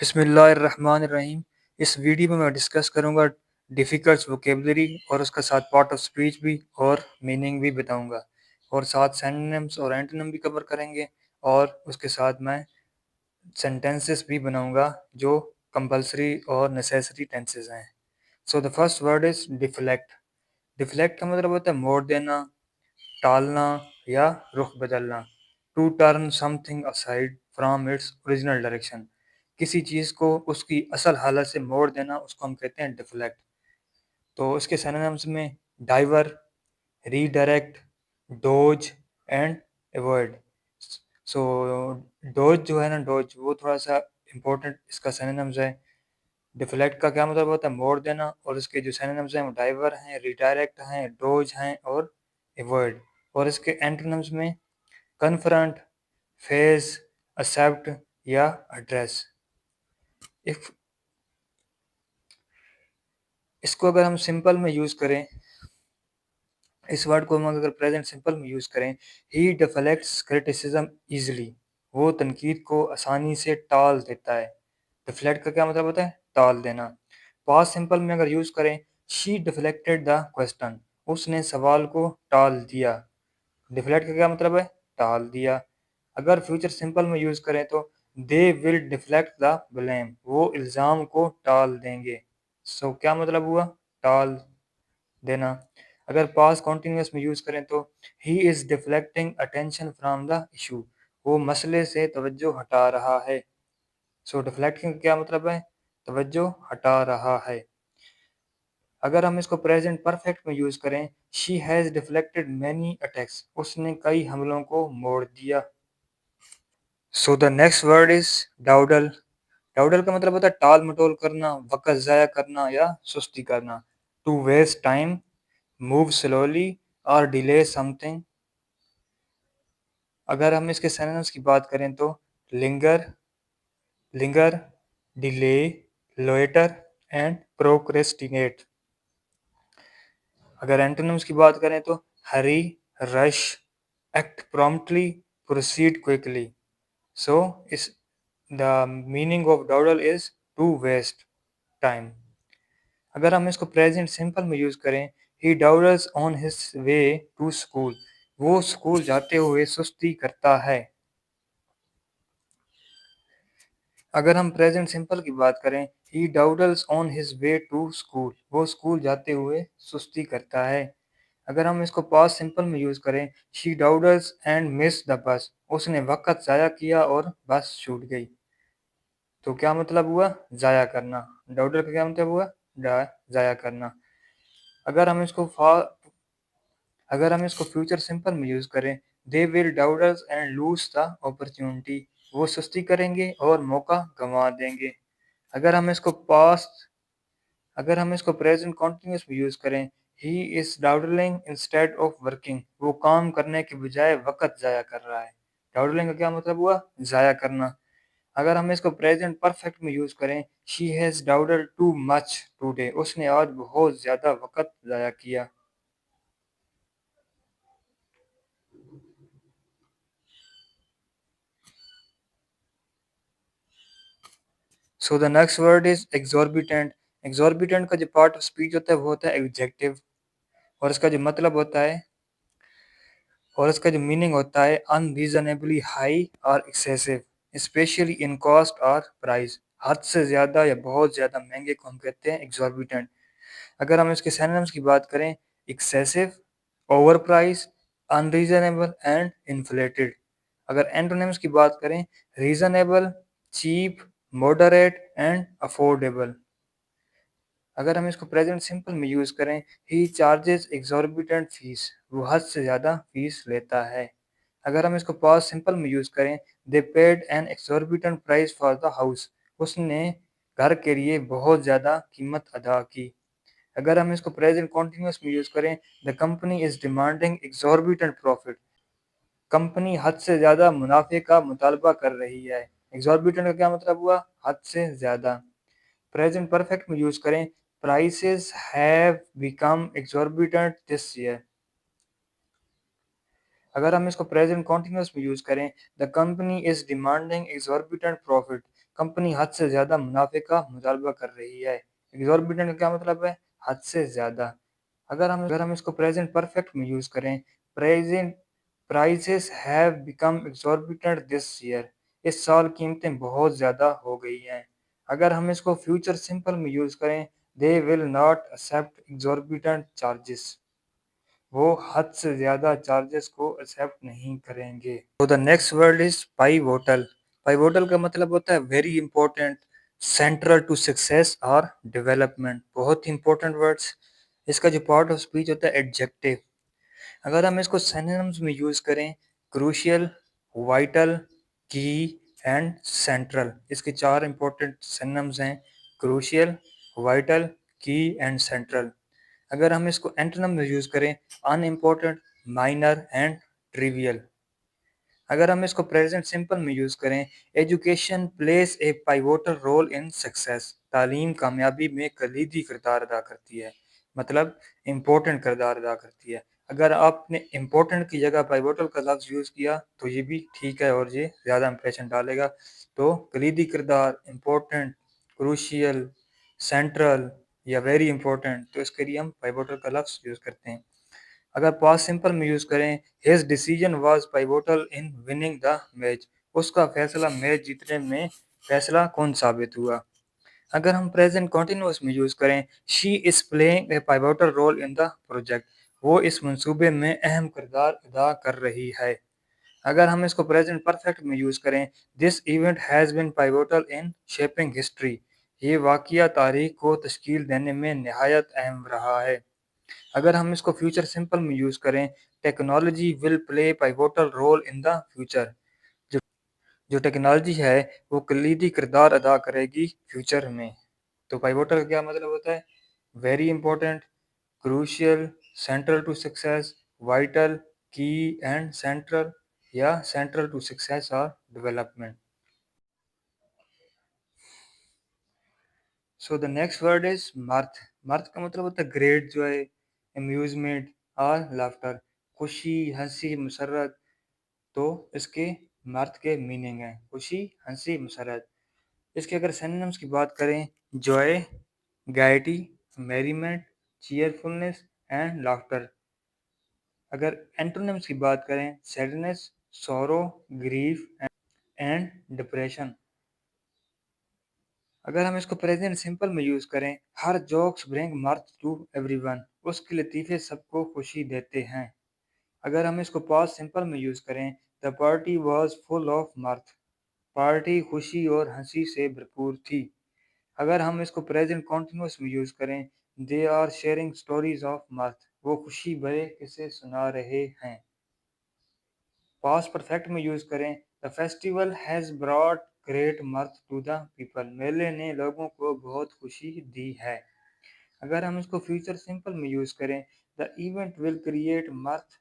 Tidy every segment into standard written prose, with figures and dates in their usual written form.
بسم اللہ الرحمن الرحیم۔ اس ویڈیو میں ڈسکس کروں گا ڈیفیکلٹ ووکیبلری اور اس کا ساتھ پارٹ آف اسپیچ بھی اور میننگ بھی بتاؤں گا، اور ساتھ سینونیمز اور اینٹونیم بھی کور کریں گے، اور اس کے ساتھ میں سینٹینسز بھی بناؤں گا جو کمپلسری اور نیسیسری ٹینسز ہیں۔ So the first word is deflect. Deflect کا مطلب ہوتا ہے موڑ دینا، ٹالنا یا رخ بدلنا۔ To turn something aside from its original direction, کسی چیز کو اس کی اصل حالت سے موڑ دینا، اس کو ہم کہتے ہیں ڈیفلیکٹ۔ تو اس کے سینونیمز میں divert, redirect, dodge and avoid. So dodge جو ہے نا، ڈوج وہ تھوڑا سا امپورٹنٹ اس کا سینونیمز ہے۔ ڈیفلیکٹ کا کیا مطلب ہوتا ہے؟ موڑ دینا، اور اس کے جو سینونیمز ہیں وہ ڈائیور ہیں، ری ڈائریکٹ ہیں، ڈوج ہیں اور ایوائڈ۔ اور اس کے اینٹونیمز میں کنفرنٹ، فیس، ایکسیپٹ یا ایڈریس۔ اس کو اگر ہم سمپل میں یوز کریں، اس ورڈ کو ہم اگر پریزنٹ سمپل میں یوز کریں، ہی ڈیفلیکٹس کریٹیسزم ایزیلی، وہ تنقید کو آسانی سے ٹال دیتا ہے۔ ڈیفلیکٹ کا کیا مطلب ہوتا ہے؟ ٹال دینا۔ پاسٹ سمپل میں اگر یوز کریں، شی ڈیفلیکٹڈ دا کوسچن، اس نے سوال کو ٹال دیا۔ ڈیفلیکٹ کا کیا مطلب ہے؟ ٹال دیا۔ اگر فیوچر سمپل میں یوز کریں تو دے ول ڈیفلیکٹ دا بلیم، وہ الزام کو ٹال دیں گے۔ سو کیا مطلب ہوا؟ ٹال دینا۔ اگر پاسٹ کنٹینیوس میں یوز کریں تو ہی از ڈیفلیکٹنگ اٹینشن فرام دا ایشو، وہ مسئلے سے توجہ ہٹا رہا ہے۔ سو ڈیفلیکٹنگ کا کیا مطلب ہے؟ توجہ ہٹا رہا ہے۔ اگر ہم اس کو پریزنٹ پرفیکٹ میں یوز کریں، شی ہیز ڈیفلیکٹڈ مینی اٹیکس، اس نے کئی حملوں کو موڑ دیا۔ سو دا نیکسٹ ورڈ از ڈاؤڈل۔ ڈاؤڈل کا مطلب ہوتا ہے ٹال مٹول کرنا، وقت ضائع کرنا یا سستی کرنا۔ To waste time, move slowly اور ڈیلے سم تھنگ۔ اگر ہم اس کے سینونیمز کی بات کریں تو لنگر، ڈیلے، لوئٹر اینڈ پروکریسٹینیٹ۔ اگر اینٹونیمز کی بات کریں تو hurry, rush, act promptly, proceed quickly. So the meaning of dawdle is to waste time. اگر ہم اس کو پریزنٹ سمپل میں یوز کریں، he dawdles on his way to school, وہ اسکول جاتے ہوئے سستی کرتا ہے۔ اگر ہم پریزنٹ سمپل کی بات کریں، he dawdles on his way to school, وہ اسکول جاتے ہوئے سستی کرتا ہے۔ اگر ہم اس کو پاسٹ سمپل میں یوز کریں، شی ڈاؤڈلز اینڈ مس دا بس، اس نے وقت ضائع کیا اور بس چھوٹ گئی۔ تو کیا مطلب ہوا؟ ضائع کرنا۔ ڈاؤڈل کا کیا مطلب ہوا؟ ضائع کرنا۔ اگر ہم اس کو فیوچر سمپل میں یوز کریں، دے ول ڈاؤڈلز اینڈ لوز دا اپرچونٹی، وہ سستی کریں گے اور موقع گنوا دیں گے۔ اگر ہم اس کو پریزنٹ کنٹینیوس میں یوز کریں، ہی از ڈاؤڈلنگ انسٹیڈ آف ورکنگ، وہ کام کرنے کے بجائے وقت ضائع کر رہا ہے۔ ڈاؤڈلنگ کا کیا مطلب ہوا؟ ضائع کرنا۔ اگر ہم اس کو پریزنٹ پرفیکٹ میں یوز کریں، she has dawdled too much today, اس نے آج بہت زیادہ وقت ضائع کیا۔ سو دا نیکسٹ ورڈ از ایگزوربیٹنٹ۔ ایگزوربیٹنٹ کا جو پارٹ آف اسپیچ ہوتا ہے وہ ہوتا ہے ایڈجیکٹو، اور اس کا جو مطلب ہوتا ہے اور اس کا جو میننگ ہوتا ہے unreasonably high اور excessive especially in cost اور price، حد سے زیادہ یا بہت زیادہ مہنگے کو ہم کہتے ہیں ایگزوربیٹنٹ۔ اگر ہم اس کے سینونیمز کی بات کریں، excessive، overprice, unreasonable and inflated۔ اگر اینٹونیمز کی بات کریں، reasonable، cheap، moderate and affordable۔ اگر ہم اس کو پریزنٹ سمپل میں یوز کریں، ہی چارجز ایگزوربیٹنٹ فیس، وہ حد سے زیادہ فیس لیتا ہے۔ اگر ہم اس کو پاسٹ سمپل میں یوز کریں، they paid an exorbitant price for the house, اس نے گھر کے لیے بہت زیادہ قیمت ادا کی۔ اگر ہم اس کو پریزنٹ کنٹینیوس میں یوز کریں، the company is demanding exorbitant profit, company حد سے زیادہ منافع کا مطالبہ کر رہی ہے۔ ایگزوربیٹنٹ کا کیا مطلب ہوا؟ حد سے زیادہ۔ پریزنٹ پرفیکٹ میں یوز کریں، prices have become exorbitant this year۔ اگر ہم اس کو پریزنٹ کنٹینیوس میں یوز کریں، the company is demanding exorbitant profit، company حد سے زیادہ منافع کا مطالبہ کر رہی ہے. ایگزوربیٹنٹ کا کیا مطلب ہے؟ حد سے زیادہ. اگر ہم اس کو پریزنٹ پرفیکٹ میں یوز کریں، present prices have become exorbitant this year, اس سال قیمتیں بہت زیادہ ہو گئی ہیں. اگر ہم اس کو فیوچر سمپل میں یوز کریں، دے ول ناٹ ایکسیپٹ ایگزوربیٹنٹ چارجز، وہ حد سے زیادہ چارجز کو ایکسیپٹ نہیں کریں گے. تو دا نیکسٹ ورڈ از پائیوٹل. پائیوٹل کا مطلب ہوتا ہے very important, central to success اور ڈیولپمنٹ. بہت ہی امپورٹنٹ ورڈس. اس کا جو پارٹ آف اسپیچ ہوتا ہے ایڈجیکٹو. اگر ہم اس کو سینونیمز میں یوز کریں، crucial, vital, key and central. اس کے 4 امپورٹنٹ سینونیمز ہیں، crucial, vital, key and central. اگر ہم اس کو اینٹونیم میں یوز کریں، unimportant, minor and trivial. اگر ہم اس کو پریزنٹ سمپل میں یوز کریں، education plays a pivotal role in success. تعلیم کامیابی میں کلیدی کردار ادا کرتی ہے، مطلب امپورٹنٹ کردار ادا کرتی ہے. اگر آپ نے امپورٹنٹ کی جگہ پائیوٹل کا لفظ یوز کیا تو یہ بھی ٹھیک ہے اور یہ زیادہ امپریشن ڈالے گا. تو کلیدی کردار، امپورٹنٹ، کروشیل، سینٹرل یا ویری امپورٹنٹ، تو اس کے لیے ہم پائیوٹل کا لفظ یوز کرتے ہیں. اگر پاسٹ سمپل میں یوز کریں، his decision was pivotal in winning the match. اس کا فیصلہ میچ جیتنے میں فیصلہ کن ثابت ہوا. اگر ہم پریزنٹ کنٹینیوس میں یوز کریں، she is playing a pivotal role in the project. وہ اس منصوبے میں اہم کردار ادا کر رہی ہے. اگر ہم اس کو پریزنٹ پرفیکٹ میں یوز کریں، this event has been pivotal in shaping history. یہ واقعہ تاریخ کو تشکیل دینے میں نہایت اہم رہا ہے. اگر ہم اس کو فیوچر سمپل میں یوز کریں، technology will play pivotal role in the future. جو ٹیکنالوجی ہے وہ کلیدی کردار ادا کرے گی فیوچر میں. تو پائیوٹل کا کیا مطلب ہوتا ہے؟ Very important, crucial, central to success, vital, key and central یا سینٹرل ٹو سکسیس اور development. So the next word is mirth. Mirth کا مطلب ہوتا ہے گریٹ جوائے، امیوزمنٹ اور لافٹر، خوشی، ہنسی، مسرت. تو اس کے مرتھ کے میننگ ہیں خوشی، ہنسی، مسرت. اس کے اگر سینونیمز کی بات کریں، joy, gaiety, merriment, cheerfulness and laughter. اگر اینٹونیمز کی بات کریں، sadness, sorrow, grief and depression. اگر ہم اس کو پریزنٹ سمپل میں یوز کریں، her jokes bring mirth to everyone. اس کے لطیفے سب کو خوشی دیتے ہیں. اگر ہم اس کو پاسٹ سمپل میں یوز کریں، the party was full of mirth. Party خوشی اور ہنسی سے بھرپور تھی. اگر ہم اس کو پریزنٹ کنٹینیوس میں یوز کریں، they are sharing stories of mirth. وہ خوشی بھرے قصے سنا رہے ہیں. پاسٹ پرفیکٹ میں یوز کریں، the festival has brought great mirth to the people. میلے نے لوگوں کو بہت خوشی دی ہے. اگر ہم اس کو فیوچر سمپل میں یوز کریں، the event will create mirth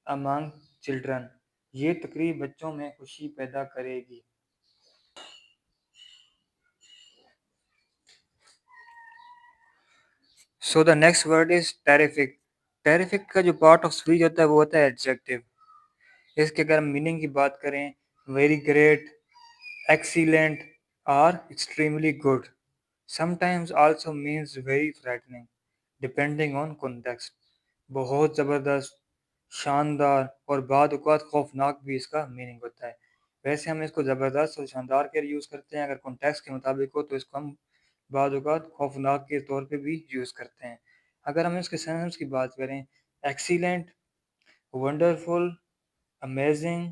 among children. یہ تقریب بچوں میں خوشی پیدا کرے گی. سو دا نیکسٹ ورڈ از ٹیریفک. ٹیریفک کا جو پارٹ آف اسپیچ ہوتا ہے وہ ہوتا ہے ایڈجیکٹو. اس کے اگر ہم میننگ کی بات کریں، ویری گریٹ، ایکسیلنٹ اور extremely good. Sometimes also means very threatening depending on context. بہت زبردست، شاندار اور بعض اوقات خوفناک بھی اس کا میننگ ہوتا ہے. ویسے ہم اس کو زبردست اور شاندار کے لیے یوز کرتے ہیں. اگر کانٹیکسٹ کے مطابق ہو تو اس کو ہم بعض اوقات خوفناک کے طور پہ بھی یوز کرتے ہیں. اگر ہم اس کے سینونیمز کی بات کریں، excellent, wonderful, amazing,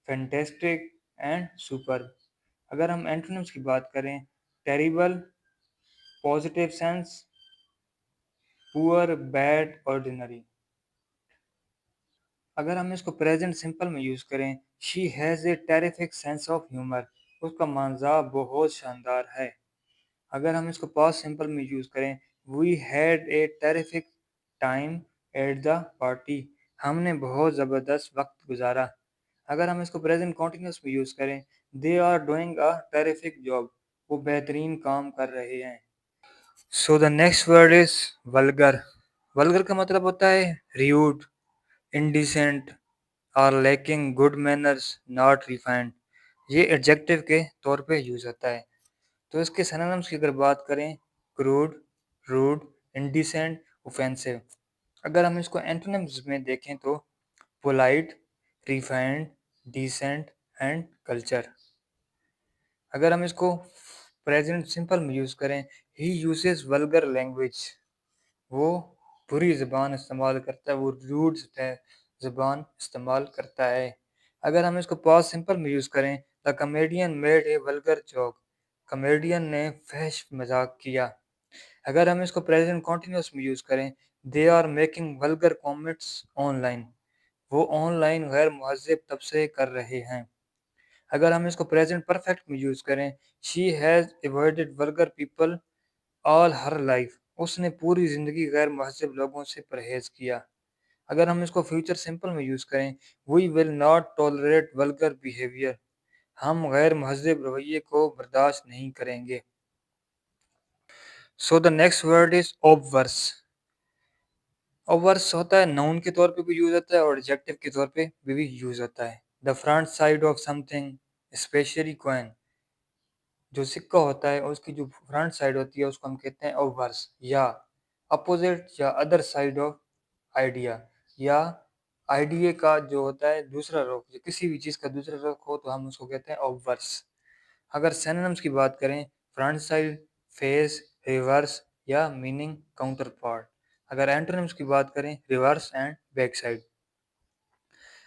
fantastic and super. اگر ہم اینٹونیمز کی بات کریں، terrible, positive sense, poor, bad, ordinary. اگر ہم اس کو پریزنٹ سمپل میں یوز کریں، she has a terrific sense of humour. اس کا مزاح بہت شاندار ہے. اگر ہم اس کو پاسٹ سمپل میں یوز کریں، we had a terrific time at the party. ہم نے بہت زبردست وقت گزارا. اگر ہم اس کو پریزنٹ کنٹینیوس میں یوز کریں، they are doing a terrific job. وہ بہترین کام کر رہے ہیں. So the next word is vulgar. Vulgar کا مطلب ہوتا ہے ریوڈ، انڈیسنٹ اور lacking good manners, not refined. یہ ایڈجیکٹو کے طور پہ یوز ہوتا ہے۔ تو اس کے سینونیمز کی اگر بات کریں، کروڈ، روڈ، انڈیسینٹ، اوفینسو۔ اگر ہم اس کو اینٹونیمز میں دیکھیں تو polite, refined, decent and culture. اگر ہم اس کو پریزنٹ سمپل میں یوز کریں، ہی یوزز ولگر لینگویج، وہ بری زبان استعمال کرتا ہے، وہ روڈ زبان استعمال کرتا ہے۔ اگر ہم اس کو پاسٹ سمپل میں یوز کریں، the comedian made a vulgar joke, comedian نے فحش مذاق کیا۔ اگر ہم اس کو پریزنٹ کنٹینیوس میں یوز کریں، they are making vulgar comments online, وہ آن لائن غیر مہذب تبصرے کر رہے ہیں۔ اگر ہم اس کو پریزنٹ پرفیکٹ میں یوز کریں، she has avoided vulgar people all her life, اس نے پوری زندگی غیر مہذب لوگوں سے پرہیز کیا۔ اگر ہم اس کو فیوچر سمپل میں یوز کریں، we will not tolerate vulgar behaviour, ہم غیر مہذب رویے کو برداشت نہیں کریں گے۔ سو دا نیکسٹ ورڈ از اوبورس۔ اوبورس ہوتا ہے ناؤن کے طور پہ بھی یوز ہوتا ہے اور ایڈجیکٹو کے طور پہ بھی یوز ہوتا ہے۔ The front side of something especially coin, جو سکہ ہوتا ہے اس کی جو فرنٹ سائڈ ہوتی ہے اس کو ہم کہتے ہیں اوبورس، یا اپوزٹ یا ادر سائڈ آف آئیڈیا، یا آئیڈیا کا جو ہوتا ہے دوسرا رخ، جو کسی بھی چیز کا دوسرا رخ ہو تو ہم اس کو کہتے ہیں اوبورس۔ اگر سینونیمز کی بات کریں، فرنٹ سائڈ، فیس، ریورس یا میننگ کاؤنٹر پارٹ۔ اگر اینٹونیمز کی بات کریں، ریورس اینڈ بیک سائڈ۔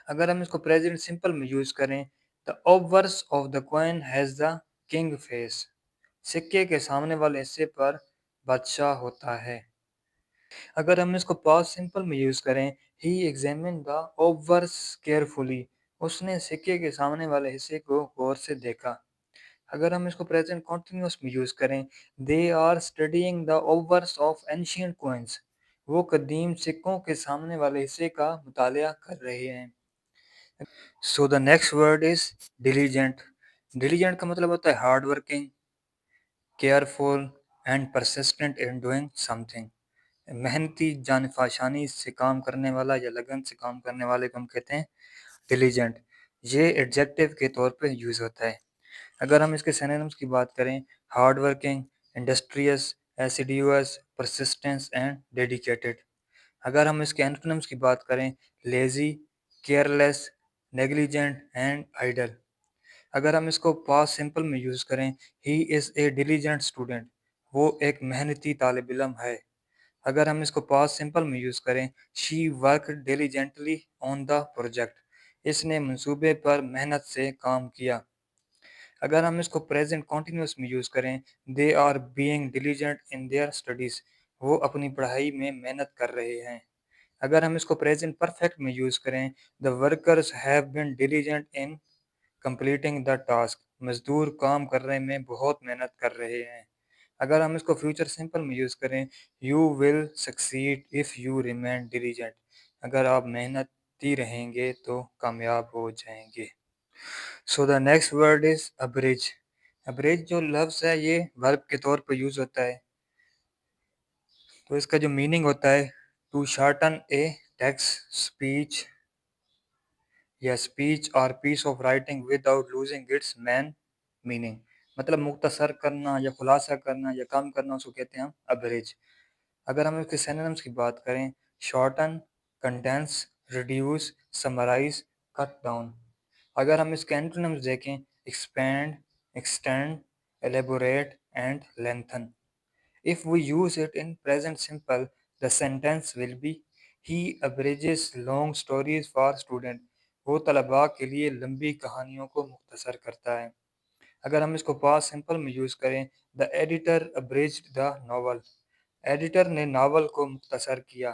اگر ہم اس کو پریزنٹ سمپل میں یوز کریں، the obverse of the coin has the king face، سکے کے سامنے والے حصے پر بادشاہ ہوتا ہے۔ اگر ہم اس کو پاسٹ سمپل میں یوز کریں، he examined the obverse carefully، اس نے سکے کے سامنے والے حصے کو غور سے دیکھا۔ اگر ہم اس کو پریزنٹ کنٹینیوس میں یوز کریں، they are studying the obverse of ancient coins، وہ قدیم سکوں کے سامنے والے حصے کا مطالعہ کر رہے ہیں۔ So the next word is diligent. Diligent کا مطلب ہوتا ہے hard working, careful and persistent in doing something, محنتی، جانفشانی سے کام کرنے والا یا لگن سے کام کرنے والے کو ہم کہتے ہیں ڈیلیجنٹ۔ یہ ایڈجیکٹو کے طور پہ یوز ہوتا ہے۔ اگر ہم اس کے سینونیمز کی بات کریں، hard working, industrious, assiduous, persistence and dedicated. اگر ہم اس کے اینٹونیمز کی بات کریں، lazy, careless, negligent and idle. اگر ہم اس کو پاسٹ سمپل میں یوز کریں، ہی از اے ڈیلیجنٹ اسٹوڈنٹ، وہ ایک محنتی طالب علم ہے۔ اگر ہم اس کو پاسٹ سمپل میں یوز کریں، she work ڈیلیجنٹلی on the project, اس نے منصوبے پر محنت سے کام کیا۔ اگر ہم اس کو پریزنٹ کنٹینیوس میں یوز کریں، they are being diligent in their studies, وہ اپنی پڑھائی میں محنت کر رہے ہیں۔ اگر ہم اس کو پریزنٹ پرفیکٹ میں یوز کریں، the workers have been diligent in completing the task, مزدور کام کرنے میں بہت محنت کر رہے ہیں۔ اگر ہم اس کو فیوچر سمپل میں یوز کریں، you will succeed if you remain diligent, اگر آپ محنتی رہیں گے تو کامیاب ہو جائیں گے۔ سو دا نیکسٹ ورڈ از ابریج۔ ابریج جو لفظ ہے یہ ورب کے طور پہ یوز ہوتا ہے، تو اس کا جو میننگ ہوتا ہے، to shorten a text, speech یا اسپیچ اور piece of writing without losing its main meaning, مطلب مختصر کرنا یا خلاصہ کرنا یا کم کرنا، اس کو کہتے ہیں ہم ابریج۔ اگر ہم اس کے سینونیمز کی بات کریں، shorten, condense, reduce, summarize, cut down. اگر ہم اس کے اینٹونیمز دیکھیں، expand, extend, elaborate and lengthen. If we use it in present simple, the sentence will be he abridges long stories for students، وہ طلباء کے لیے لمبی کہانیوں کو مختصر کرتا ہے۔ اگر ہم اس کو پاسٹ سمپل میں یوز کریں، the editor abridged the novel، editor نے ناول کو مختصر کیا۔